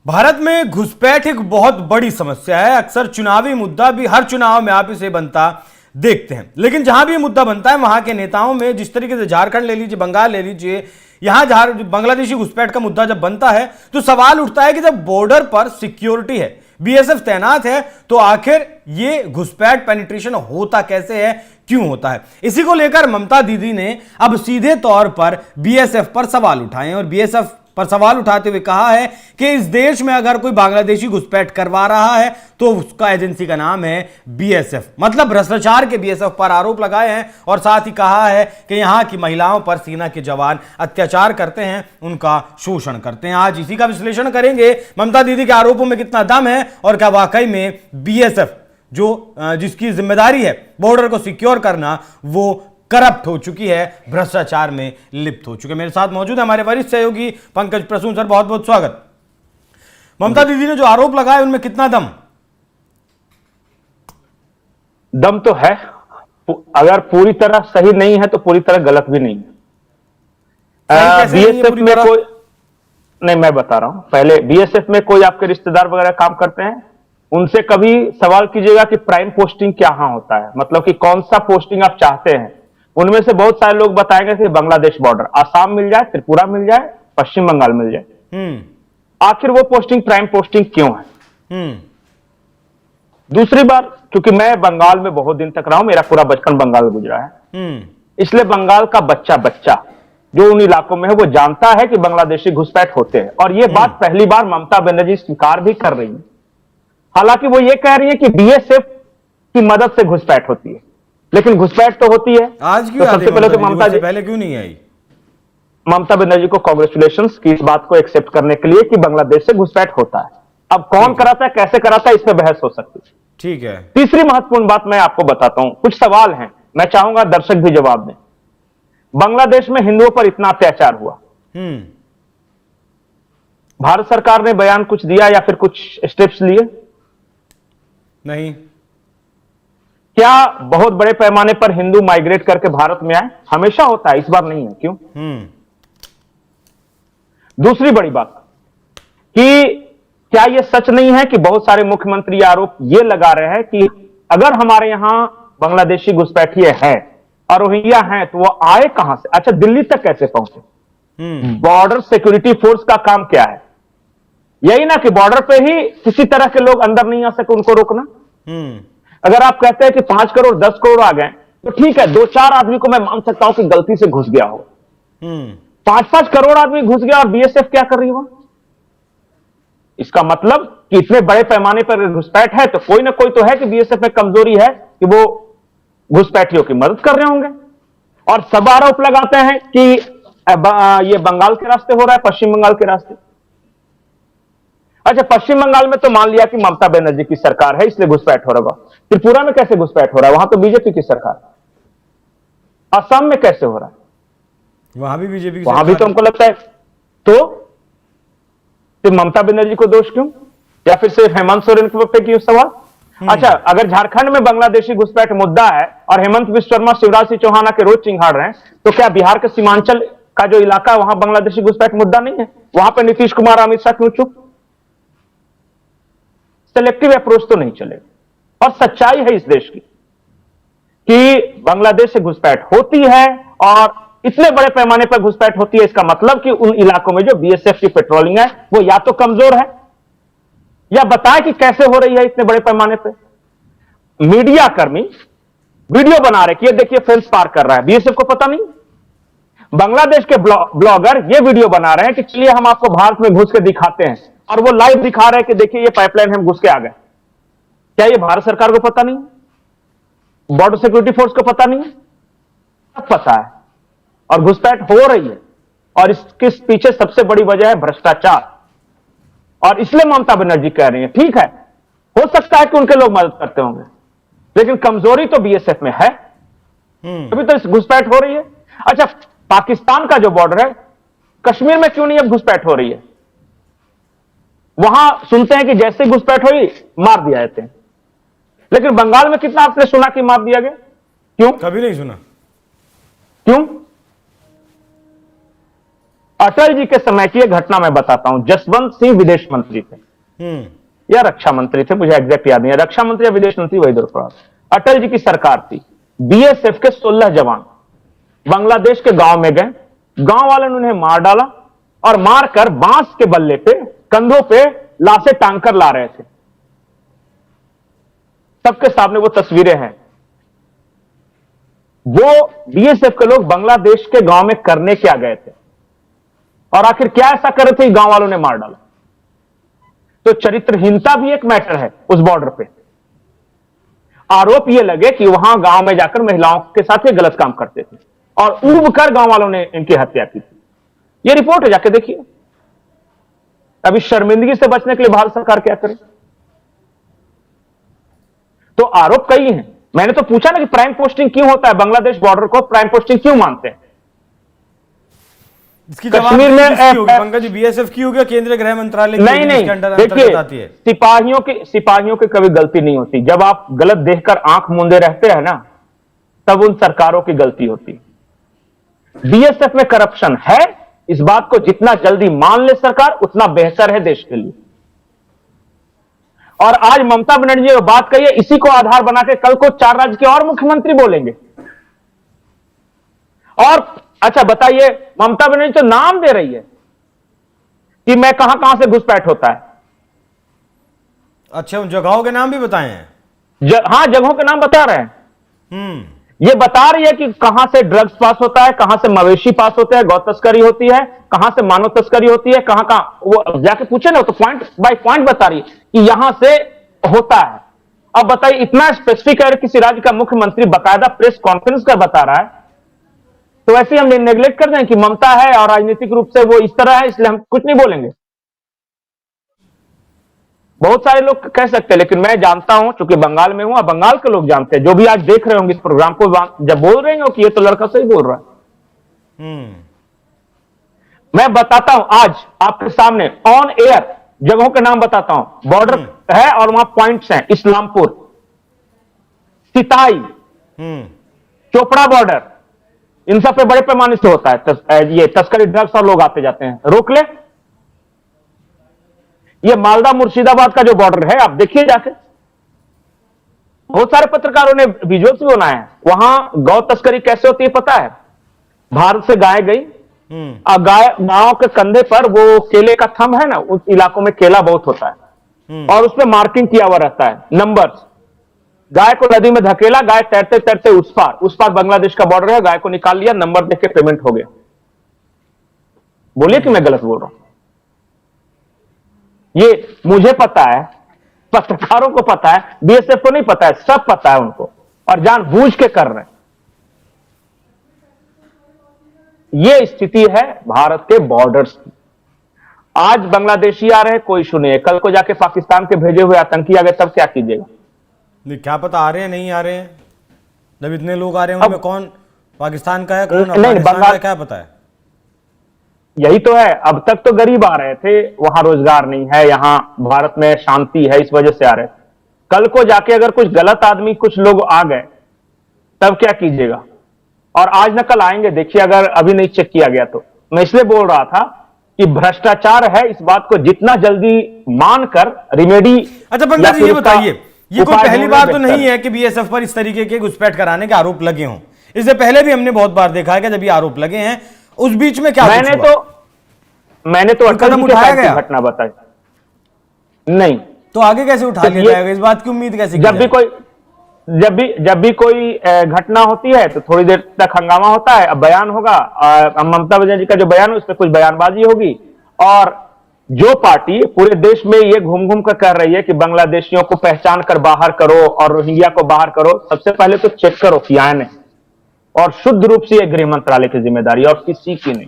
भारत में घुसपैठ एक बहुत बड़ी समस्या है। अक्सर चुनावी मुद्दा भी हर चुनाव में आप इसे बनता देखते हैं, लेकिन जहां भी ये मुद्दा बनता है वहां के नेताओं में, जिस तरीके से झारखंड ले लीजिए, बंगाल ले लीजिए, यहां बांग्लादेशी घुसपैठ का मुद्दा जब बनता है तो सवाल उठता है कि जब बॉर्डर पर सिक्योरिटी है, बीएसएफ तैनात है, तो आखिर ये घुसपैठ पेनिट्रेशन होता कैसे है, क्यों होता है। इसी को लेकर ममता दीदी ने अब सीधे तौर पर बीएसएफ पर सवाल उठाए और बीएसएफ पर सवाल उठाते हुए कहा है कि इस देश में अगर कोई बांग्लादेशी घुसपैठ करवा रहा है तो उसका एजेंसी का नाम है बीएसएफ, मतलब भ्रष्टाचार के बीएसएफ पर आरोप लगाए हैं और साथ ही कहा है कि यहां की महिलाओं पर सेना के जवान अत्याचार करते हैं, उनका शोषण करते हैं। आज इसी का विश्लेषण करेंगे, ममता दीदी के आरोपों में कितना दम है और क्या वाकई में बीएसएफ जिसकी जिम्मेदारी है बॉर्डर को सिक्योर करना, वो करप्ट हो चुकी है, भ्रष्टाचार में लिप्त हो चुके। मेरे साथ मौजूद है हमारे वरिष्ठ सहयोगी पंकज प्रसून सर, बहुत बहुत स्वागत। ममता दीदी ने जो आरोप लगाए उनमें कितना दम तो है, अगर पूरी तरह सही नहीं है तो पूरी तरह गलत भी नहीं है। बीएसएफ में कोई नहीं, मैं बता रहा हूं, पहले बीएसएफ में कोई आपके रिश्तेदार वगैरह काम करते हैं, उनसे कभी सवाल कीजिएगा कि प्राइम पोस्टिंग क्या होता है, मतलब कि कौन सा पोस्टिंग आप चाहते हैं। उनमें से बहुत सारे लोग बताएंगे कि बांग्लादेश बॉर्डर, आसाम मिल जाए, त्रिपुरा मिल जाए, पश्चिम बंगाल मिल जाए। आखिर वो पोस्टिंग प्राइम पोस्टिंग क्यों है? दूसरी बार, क्योंकि मैं बंगाल में बहुत दिन तक रहा हूं, मेरा पूरा बचपन बंगाल में गुजरा है, इसलिए बंगाल का बच्चा जो उन इलाकों में है वो जानता है कि बांग्लादेशी घुसपैठ होते हैं। और ये बात पहली बार ममता बनर्जी स्वीकार भी कर रही है। हालांकि वो ये कह रही है कि बीएसएफ की मदद से घुसपैठ होती है, लेकिन घुसपैठ तो होती है। आज क्यों तो सबसे पहले तो ममता जी, पहले क्यों नहीं आई? ममता बनर्जी को कांग्रेचुलेशंस की इस बात को एक्सेप्ट करने के लिए कि बांग्लादेश से घुसपैठ होता है। अब कौन कराता है, कैसे कराता है, इस पर बहस हो सकती है। ठीक है। तीसरी महत्वपूर्ण बात मैं आपको बताता हूं, कुछ सवाल हैं, मैं चाहूंगा दर्शक भी जवाब दें। बांग्लादेश में हिंदुओं पर इतना अत्याचार हुआ, भारत सरकार ने बयान कुछ दिया या फिर कुछ स्टेप्स लिए? नहीं। क्या बहुत बड़े पैमाने पर हिंदू माइग्रेट करके भारत में आए? हमेशा होता है, इस बार नहीं है, क्यों? दूसरी बड़ी बात कि क्या यह सच नहीं है कि बहुत सारे मुख्यमंत्री आरोप यह लगा रहे हैं कि अगर हमारे यहां बांग्लादेशी घुसपैठिए हैं और रोहिंग्या हैं तो वो आए कहां से? अच्छा, दिल्ली तक कैसे पहुंचे? बॉर्डर सिक्योरिटी फोर्स का काम क्या है? यही ना कि बॉर्डर पे ही किसी तरह के लोग अंदर नहीं आ सके, उनको रोकना। अगर आप कहते हैं कि 5 करोड़ 10 करोड़ आ गए तो ठीक है, 2-4 आदमी को मैं मान सकता हूं कि गलती से घुस गया हो। 5-5 करोड़ आदमी घुस गया और बीएसएफ क्या कर रही है वहां? इसका मतलब कि इतने बड़े पैमाने पर घुसपैठ है तो कोई ना कोई तो है कि बीएसएफ में कमजोरी है कि वो घुसपैठियों की मदद कर रहे होंगे। और सब आरोप लगाते हैं कि ये बंगाल के रास्ते हो रहा है, पश्चिम बंगाल के रास्ते। अच्छा, पश्चिम बंगाल में तो मान लिया कि ममता बनर्जी की सरकार है इसलिए घुसपैठ हो रहा होगा। त्रिपुरा में कैसे घुसपैठ हो रहा है? वहां तो बीजेपी की सरकार। असम में कैसे हो रहा है? वहां भी बीजेपी की वहां भी तो हमको लगता है। तो सिर्फ ममता बनर्जी को दोष क्यों, या फिर सिर्फ हेमंत सोरेन पे क्यों सवाल? अच्छा, अगर झारखंड में बांग्लादेशी घुसपैठ मुद्दा है और हेमंत विश्व शर्मा, शिवराज सिंह चौहान के रोज चिंगाड़ रहे हैं, तो क्या बिहार के सीमांचल का जो इलाका है वहां बांग्लादेशी घुसपैठ मुद्दा नहीं है? वहां पर नीतीश कुमार, अमित शाह क्यों चुप? सेलेक्टिव अप्रोच तो नहीं चलेगा। और सच्चाई है इस देश की कि बांग्लादेश से घुसपैठ होती है और इतने बड़े पैमाने पर घुसपैठ होती है। इसका मतलब कि उन इलाकों में जो बीएसएफ की पेट्रोलिंग है वो या तो कमजोर है या बताए कि कैसे हो रही है इतने बड़े पैमाने पर। मीडिया कर्मी वीडियो बना रहे कि ये देखिए फेंस पार कर रहा है, बीएसएफ को पता नहीं। बांग्लादेश के ब्लॉगर ये वीडियो बना रहे हैं कि चलिए हम आपको भारत में घुस के दिखाते हैं, और वो लाइव दिखा रहे हैं कि देखिए ये पाइपलाइन हम घुस के आ गए। क्या ये भारत सरकार को पता नहीं? बॉर्डर सिक्योरिटी फोर्स को पता नहीं? सब पता है और घुसपैठ हो रही है। और इसके पीछे सबसे बड़ी वजह है भ्रष्टाचार। और इसलिए ममता बनर्जी कह रही है, ठीक है, हो सकता है कि उनके लोग मदद करते होंगे, लेकिन कमजोरी तो बीएसएफ में है, अभी तो घुसपैठ हो रही है। अच्छा, पाकिस्तान का जो बॉर्डर है, कश्मीर में क्यों नहीं अब घुसपैठ हो रही है? वहां सुनते हैं कि जैसे घुसपैठ हुई मार दिया जाते हैं, लेकिन बंगाल में कितना आपने सुना कि मार दिया गया? क्यों? कभी नहीं सुना। क्यों? अटल जी के समय की एक घटना मैं बताता हूं। जसवंत सिंह विदेश मंत्री थे या रक्षा मंत्री थे, मुझे एग्जैक्ट याद नहीं है, रक्षा मंत्री या विदेश मंत्री, वही दरफराज। अटल जी की सरकार थी। बीएसएफ के 16 जवान बांग्लादेश के गांव में गए, गांव वालों ने उन्हें मार डाला और मारकर बांस के बल्ले पे कंधों पे लाशें टांग कर ला रहे थे। सबके सामने वो तस्वीरें हैं। वो बीएसएफ के लोग बांग्लादेश के गांव में करने क्या गए थे और आखिर क्या ऐसा कर रहे थे, गांव वालों ने मार डाला। तो चरित्रहीनता भी एक मैटर है उस बॉर्डर पे। आरोप ये लगे कि वहां गांव में जाकर महिलाओं के साथ ये गलत काम करते थे और ऊब कर गांव वालों ने इनकी हत्या की थी। ये रिपोर्ट है, जाके देखिए। अभी शर्मिंदगी से बचने के लिए भारत सरकार क्या करे? तो आरोप कई हैं। मैंने तो पूछा ना कि प्राइम पोस्टिंग क्यों होता है, बांग्लादेश बॉर्डर को प्राइम पोस्टिंग क्यों मानते हैं? इसकी कश्मीर में पंकज जी बीएसएफ की होगी, केंद्रीय गृह मंत्रालय की नहीं नहीं, देखिए सिपाहियों की कभी गलती नहीं होती। जब आप गलत देखकर आंख मूंदे रहते हैं ना, तब उन सरकारों की गलती होती है। बीएसएफ में करप्शन है, इस बात को जितना जल्दी मान ले सरकार उतना बेहतर है देश के लिए। और आज ममता बनर्जी ने बात कही है, इसी को आधार बना के कल को 4 राज्य के और मुख्यमंत्री बोलेंगे। और अच्छा बताइए, ममता बनर्जी तो नाम दे रही है कि मैं कहां कहां से घुसपैठ होता है। अच्छा, उन जगहों के नाम भी बताए हैं? हां, जगहों के नाम बता रहे हैं। ये बता रही है कि कहां से ड्रग्स पास होता है, कहां से मवेशी पास होते हैं, गौ तस्करी होती है, कहां से मानव तस्करी होती है, कहां कहां। वो जाके पूछे ना, तो पॉइंट बाय पॉइंट बता रही है कि यहां से होता है। अब बताइए, इतना स्पेसिफिक है, किसी राज्य का मुख्यमंत्री बाकायदा प्रेस कॉन्फ्रेंस कर बता रहा है, तो ऐसे हम नेग्लेक्ट कर दें कि ममता है और राजनीतिक रूप से वो इस तरह है, इसलिए हम कुछ नहीं बोलेंगे। बहुत सारे लोग कह सकते हैं, लेकिन मैं जानता हूं, चूंकि बंगाल में हूं और बंगाल के लोग जानते हैं, जो भी आज देख रहे होंगे इस प्रोग्राम को, जब बोल रहे हो कि ये तो लड़का सही बोल रहा है। मैं बताता हूं आज आपके सामने ऑन एयर जगहों के नाम बताता हूं। बॉर्डर है और वहां पॉइंट्स हैं, इस्लामपुर, सिताई, चोपड़ा बॉर्डर, इन सब पे बड़े पैमाने से होता है ये तस्करी, ड्रग्स और लोग आते जाते हैं। रोक ले। ये मालदा मुर्शिदाबाद का जो बॉर्डर है, आप देखिए जाके, बहुत सारे पत्रकारों ने विजुअल्स भी बनाए हैं। वहां गौ तस्करी कैसे होती है पता है? भारत से गाय गई, गांव के कंधे पर वो केले का थंब है ना, उस इलाकों में केला बहुत होता है और उसमें मार्किंग किया हुआ रहता है, नंबर्स। गाय को नदी में धकेला, गाय तैरते तैरते उस पार बांग्लादेश का बॉर्डर है, गाय को निकाल लिया, नंबर देख के पेमेंट हो गया। बोलिए कि मैं गलत बोल रहा हूं? ये मुझे पता है, पत्रकारों को पता है, बीएसएफ को नहीं पता है, सब पता है उनको, और जानबूझ के कर रहे हैं। ये स्थिति है भारत के बॉर्डर्स की। आज बांग्लादेशी आ रहे हैं, कोई इशू नहीं है, कल को जाके पाकिस्तान के भेजे हुए आतंकी आ गए, तब क्या कीजिएगा? क्या पता आ रहे हैं नहीं आ रहे हैं। जब इतने लोग आ रहे हैं, उनमें कौन पाकिस्तान का है, कौन अफगानिस्तान का है, क्या पता है? यही तो है। अब तक तो गरीब आ रहे थे, वहां रोजगार नहीं है, यहां भारत में शांति है, इस वजह से आ रहे थे। कल को जाके अगर कुछ गलत आदमी, कुछ लोग आ गए, तब क्या कीजिएगा? और आज न कल आएंगे, देखिए, अगर अभी नहीं चेक किया गया तो। मैं इसलिए बोल रहा था कि भ्रष्टाचार है, इस बात को जितना जल्दी मानकर रिमेडी। अच्छा पंकज जी, ये बताइए, ये कोई पहली बार तो नहीं है कि बीएसएफ पर इस तरीके के घुसपैठ कराने के आरोप लगे हों। इससे पहले भी हमने बहुत बार देखा है कि जब ये आरोप लगे हैं, उस बीच में क्या मैंने तो कदम उठाया गया, घटना बताई नहीं, तो आगे कैसे उठा लिया जाएगा? इस बात की उम्मीद कैसे? जब भी कोई घटना होती है तो थोड़ी देर तक हंगामा होता है, अब बयान होगा, ममता बनर्जी का जो बयान है उस पर कुछ बयानबाजी होगी, और जो पार्टी पूरे देश में ये घूम घूम कर कह रही है कि बांग्लादेशियों को पहचान कर बाहर करो और रोहिंग्या को बाहर करो, सबसे पहले तो चेक करो कि आए नहीं, और शुद्ध रूप से गृह मंत्रालय की जिम्मेदारी और किसी की नहीं।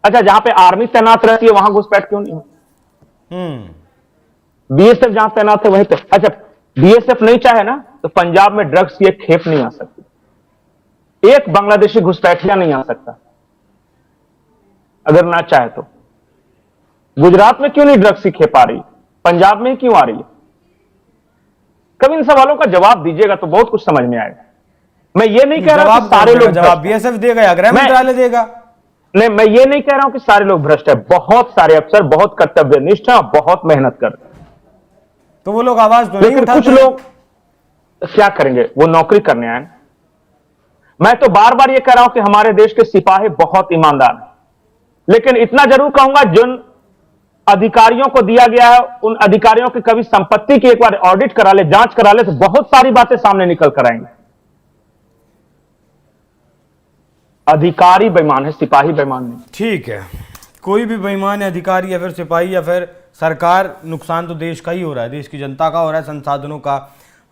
अच्छा, जहां पे आर्मी तैनात रहती है वहां घुसपैठ क्यों नहीं हो? बीएसएफ जहां तैनात है वहीं पे। अच्छा, बीएसएफ नहीं चाहे ना तो पंजाब में ड्रग्स की एक खेप नहीं आ सकती, एक बांग्लादेशी घुसपैठिया नहीं आ सकता अगर ना चाहे तो। गुजरात में क्यों नहीं ड्रग्स की खेप आ रही, पंजाब में क्यों आ रही है? कभी इन सवालों का जवाब दीजिएगा तो बहुत कुछ समझ में आएगा। मैं ये नहीं कह रहा कि सारे लोग, जवाब बीएसएफ देगा या गृह मंत्रालय देगा? नहीं, मैं ये नहीं कह रहा हूं कि सारे लोग भ्रष्ट है, बहुत सारे अफसर बहुत कर्तव्यनिष्ठ हैं और बहुत मेहनत करते हैं। तो वो लोग आवाज तो नहीं लेकिन उठाते कुछ लोग क्या करेंगे, वो नौकरी करने आए। मैं तो बार बार ये कह रहा हूं कि हमारे देश के सिपाही बहुत ईमानदार हैं, लेकिन इतना जरूर कहूंगा, जिन अधिकारियों को दिया गया है उन अधिकारियों की कभी संपत्ति की एक बार ऑडिट करा ले, जांच करा ले, तो बहुत सारी बातें सामने निकल कर आएंगी। अधिकारी बेईमान है, सिपाही बेईमान नहीं। ठीक है, कोई भी बेईमान है, अधिकारी या फिर सिपाही या फिर सरकार, नुकसान तो देश का ही हो रहा है, देश की जनता का हो रहा है, संसाधनों का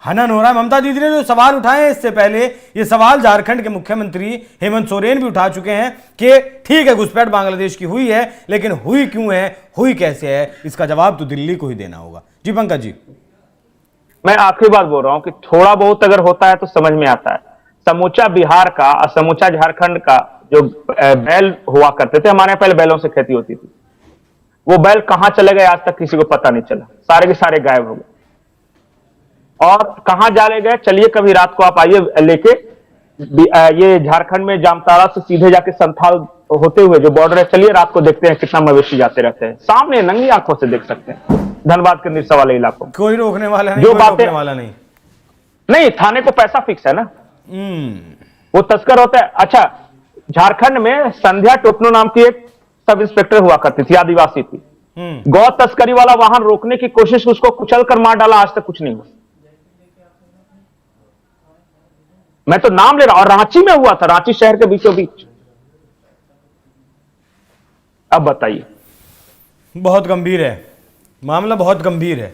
हनन हो रहा है। ममता दीदी ने जो सवाल उठाए हैं, इससे पहले ये सवाल झारखंड के मुख्यमंत्री हेमंत सोरेन भी उठा चुके हैं कि ठीक है घुसपैठ बांग्लादेश की हुई है, लेकिन हुई क्यों है, हुई कैसे है, इसका जवाब तो दिल्ली को ही देना होगा। जी पंकज जी, मैं आखिरी बात बोल रहा हूं कि थोड़ा बहुत अगर होता है तो समझ में आता है। समूचा बिहार का और समूचा झारखंड का जो बैल हुआ करते थे, हमारे यहाँ पहले बैलों से खेती होती थी, वो बैल कहां चले गए आज तक किसी को पता नहीं चला, सारे के सारे गायब हो गए। और कहां जाले गए, चलिए कभी रात को आप आइए लेके, ये झारखंड में जामताड़ा से सीधे जाके संथाल होते हुए जो बॉर्डर है, चलिए रात को देखते हैं कितना मवेशी जाते रहते हैं, सामने नंगी आंखों से देख सकते हैं धनबाद के निरसा वाले इलाकों में। कोई रोकने वाला नहीं, जो कोई बातें रोकने वाला नहीं, थाने को पैसा फिक्स है ना, वो तस्कर होता है। अच्छा, झारखंड में संध्या टोपनो नाम की एक सब इंस्पेक्टर हुआ करती थी, आदिवासी थी, गौ तस्करी वाला वाहन रोकने की कोशिश, उसको कुचल कर मार डाला, आज तक कुछ नहीं हुआ। मैं तो नाम ले रहा हूं, और रांची में हुआ था, रांची शहर के बीचों बीच। अब बताइए, बहुत गंभीर है मामला, बहुत गंभीर है,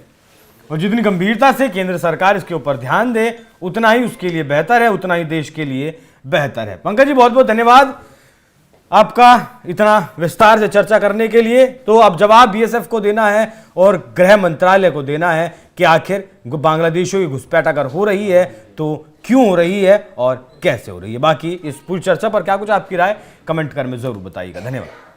और जितनी गंभीरता से केंद्र सरकार इसके ऊपर ध्यान दे उतना ही उसके लिए बेहतर है, उतना ही देश के लिए बेहतर है। पंकज जी बहुत बहुत धन्यवाद आपका इतना विस्तार से चर्चा करने के लिए। तो अब जवाब बीएसएफ को देना है और गृह मंत्रालय को देना है कि आखिर बांग्लादेशियों की घुसपैठ अगर हो रही है तो क्यों हो रही है और कैसे हो रही है। बाकी इस पूरी चर्चा पर क्या कुछ आपकी राय कमेंट कर में जरूर बताइएगा। धन्यवाद।